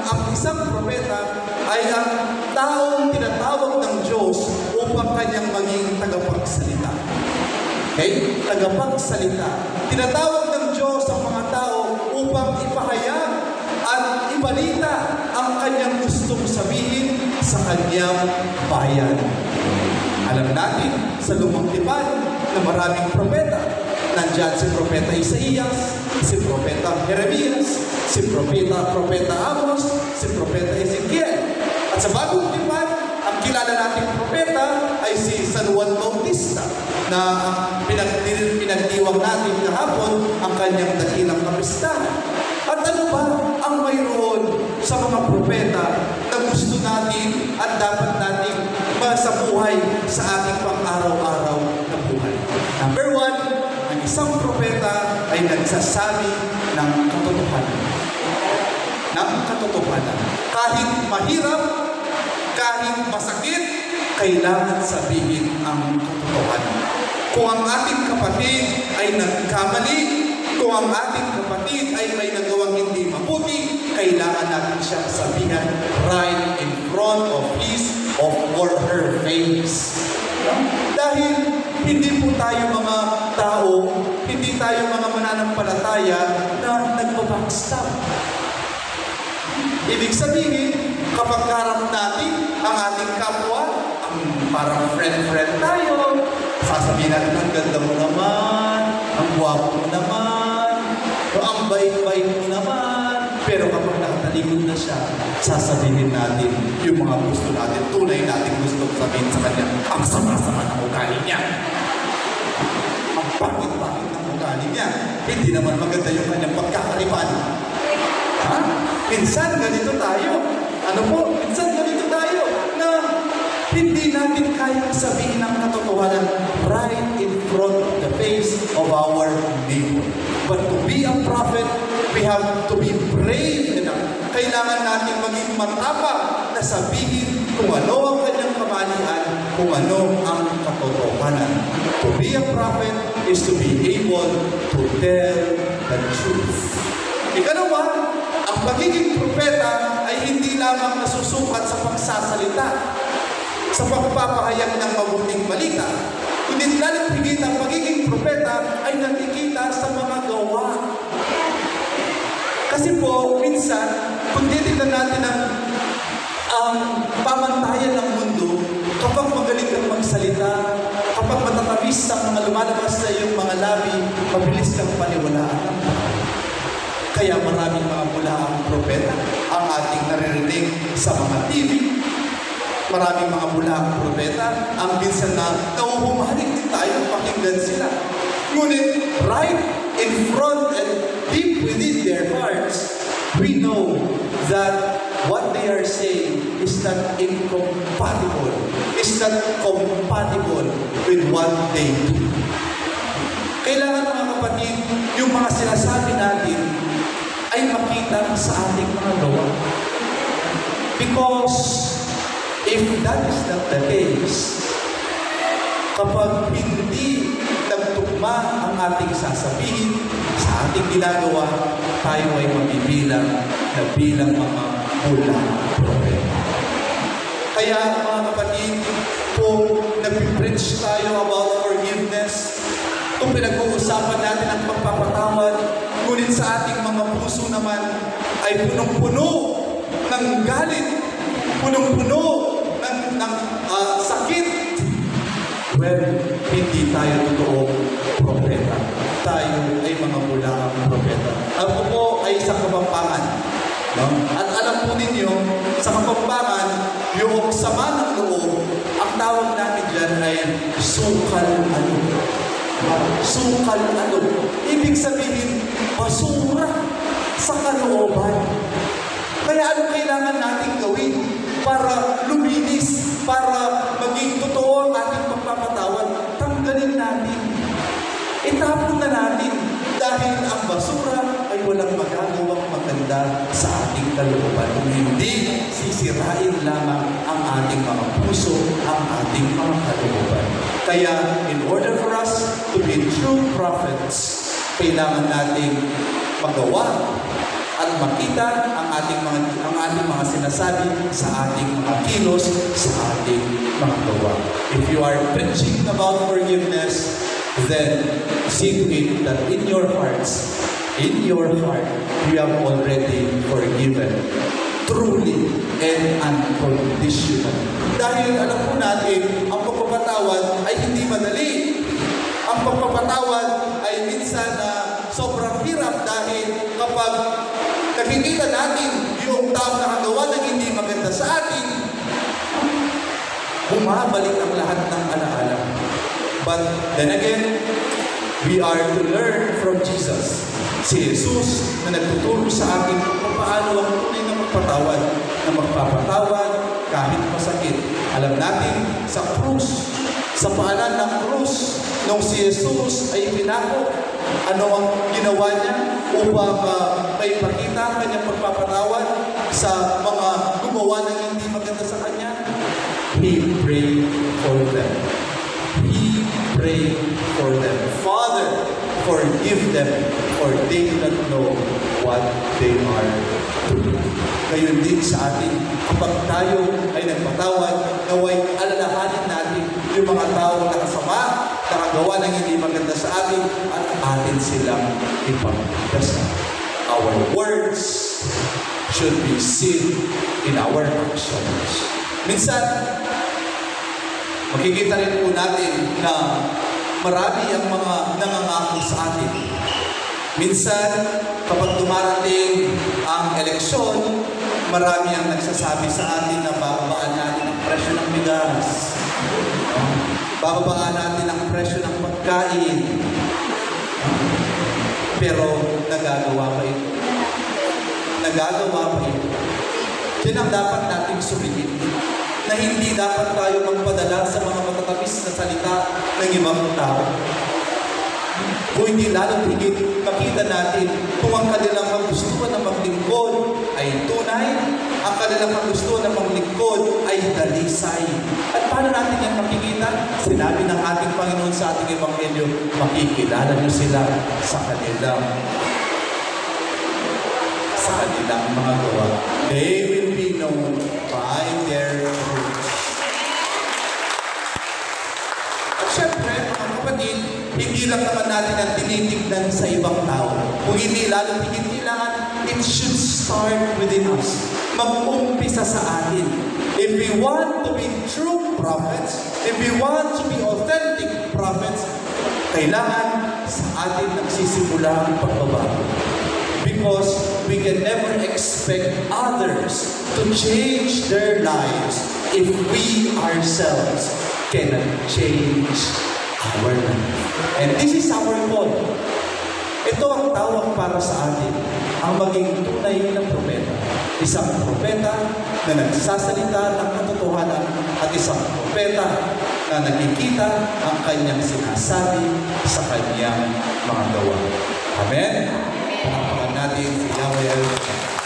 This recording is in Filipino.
ang isang propeta ay ang taong tinatawag ng Diyos upang kanyang maging tagapagsalita. Okay? Tagapagsalita. Tinatawag ng Diyos ang mga tao upang ipahayag at ibalita ang kanyang gustong sabihin sa kanyang bayan. Alam natin sa Lumang Tipan na maraming propeta. Nandiyan si Propeta Isaías, si Propeta Jeremias, si Propeta Amos, si Propeta Ezekiel. At sa Bagong Tipan, ang kilala nating propeta ay si San Juan Bautista na pinagdiwang natin kahapon ang kanyang dakilang kapistahan. At ano ba ang mayroon sa mga propeta na gusto natin at dapat nating masabuhay sa ating pang-araw-araw na buhay? Number one, ang isang propeta ay nagsasabi ng katotohanan. Ng katotohanan. Kahit mahirap, kahit masakit, kailangan sabihin ang katotohanan. Kung ang ating kapatid ay nagkamali, kung ang ating kapatid ay may nagawang hindi mabuti, kailangan natin siyang sabihan right in front of his or her face. Dahil hindi po tayo mga tao, hindi tayo mga mananampalataya na nagbabackstab. Ibig sabihin, kapag harap natin ang ating kapwa, ang parang friend-friend tayo, sasabihin natin, ang ganda mo naman, ang guwapo mo naman, o ang bait-bait mo naman. Pero kapag nakatalikod na siya, sasabihin natin yung mga gusto natin, tunay natin gusto sabihin sa kanya, ang sama-sama ng ugali niya. Ang pangit-pangit ng ugali niya. Hindi naman maganda yung kanyang pagkakalipan. Ha? Minsan ganito tayo. Ano po? Minsan ganito tayo na hindi natin kayang sabihin ng katotohanan right in front of the face of our neighbor. But to be a prophet, we have to be brave enough. Kailangan natin maging matapang na sabihin kung ano ang kanyang kamalian, kung ano ang katotohanan. To be a prophet is to be able to tell the truth. Ikalawa, ang pagiging propeta ay hindi lamang nasusukat sa pagsasalita, sa pagpapahayag ng mabuting balita. Kundi lalong higit ang pagiging propeta ay nakikita sa mga gawa. Kasi po, minsan, kung titignan natin ang pamantayan ng mundo, kapag magaling kang magsalita, kapag matatamis ang mga lumalabas sa iyong mga labi, mabilis kang paniwalaan. Kaya maraming mga bulaang propeta ang ating naririnig sa mga TV. Maraming mga bulaang propeta ang minsan na nauhumaling din tayo pakinggan sila. Ngunit right in front and deep within their hearts, we know that what they are saying is not incompatible, is not compatible with what they do. Kailangan mga kapatid, yung mga sinasabi natin ay makita sa ating mga gawa. Because if that is not the case, kapag hindi nagtugma ang ating sasabihin sa ating ginagawa, tayo ay mabibilang na bilang mga bulang propeta. Kaya mga kapatid, kung nag-preach tayo about forgiveness, kung pinag-uusapan natin ang pagpapatawad, ngunit sa ating mga puso naman ay punong-puno ng galit, punong-puno ng sakit, well, hindi tayo totoong propeta. Tayo ay mga bulaang propeta. Ako po ay sa Kapampangan. No? At alam po ninyo, sa Kapampangan, yung sama ng loob, ang tawag namin dyan ay sukal ano. Sukal ano. Ibig sabihin, basura sa kalooban. Kaya ano kailangan natin gawin para luminis, para maging totoo ang ating pagpapatawad? Tanggalin natin. Itapon na natin dahil ang basura ay walang magagawang maganda sa ating kalooban. Kung hindi, sisirain lamang ang ating mga puso, ang ating mga kalooban. Kaya, in order for us to be true prophets, kailangan nating magawa at makita ang ating mga sinasabi sa ating mga kilos, sa ating mga gawa. If you are preaching about forgiveness, then see to it that in your heart, you have already forgiven truly and unconditionally. Dahil alam po natin, ang pagpapatawad ay hindi madali. Ang pagpapatawad ay minsan sobrang hirap dahil kapag nakikita natin yung taong nakagawa na hindi maganda sa atin, bumabalik ang lahat ng alaala. But then again, we are to learn from Jesus. Si Jesus na nagtuturo sa akin kung paano ang tunay na magpatawad, na magpapatawad kahit masakit. Alam natin sa krus, sa paanan ng krus, nung si Jesus ay pinako, ano ang ginawa niya upang may pakita ang kanyang pagpapatawad sa mga gumawa ng hindi maganda sa kanya? He prayed for them. He prayed for them. Father, forgive them, for they do not know what they are doing. Gayon din sa atin, kapag tayo ay nagpatawad, naway alalahanin natin yung mga taong nakasama, nakagawa ng hindi maganda sa atin, at atin silang ipagdasal. Our words should be seen in our actions. Minsan, makikita rin po natin na marami ang mga nangangako sa atin. Minsan, kapag dumarating ang eleksyon, marami ang nagsasabi sa atin na bababaan natin ang presyo ng bigas. Bababaan natin ang presyo ng pagkain. Pero nagagawa pa ito. Nagagawa pa ito. Yan ang dapat nating sumilip. Na hindi dapat tayo magpadala sa mga matatamis na salita ng ibang tao. Kung hindi lalo higit, makita natin kung ang kanilang kagustuhan na maglingkod ay tunay, ang kanilang kagustuhan na maglingkod ay dalisay. At paano natin yan makikita? Sinabi ng ating Panginoon sa ating Ebanghelyo, makikilala niyo sila sa kanilang mga gawa. They will be known by their fruits. At syempre, mga kapatid, hindi lang naman natin ang tinitignan sa ibang tao. Kung hindi lalo higit kailangan, it should start within us. Mag-umpisa sa atin. If we want to be true prophets, if we want to be authentic prophets, kailangan sa atin nagsisimula ang pagbabago. Because we can never expect others to change their lives if we ourselves cannot change our life. And this is our call. Ito ang tawag para sa atin, ang maging tunay na propeta. Isang propeta na nagsasalita ng katotohanan at isang propeta na nakikita ang kanyang sinasabi sa kanyang mga gawa. Amen? Panapakan natin si Yahweh.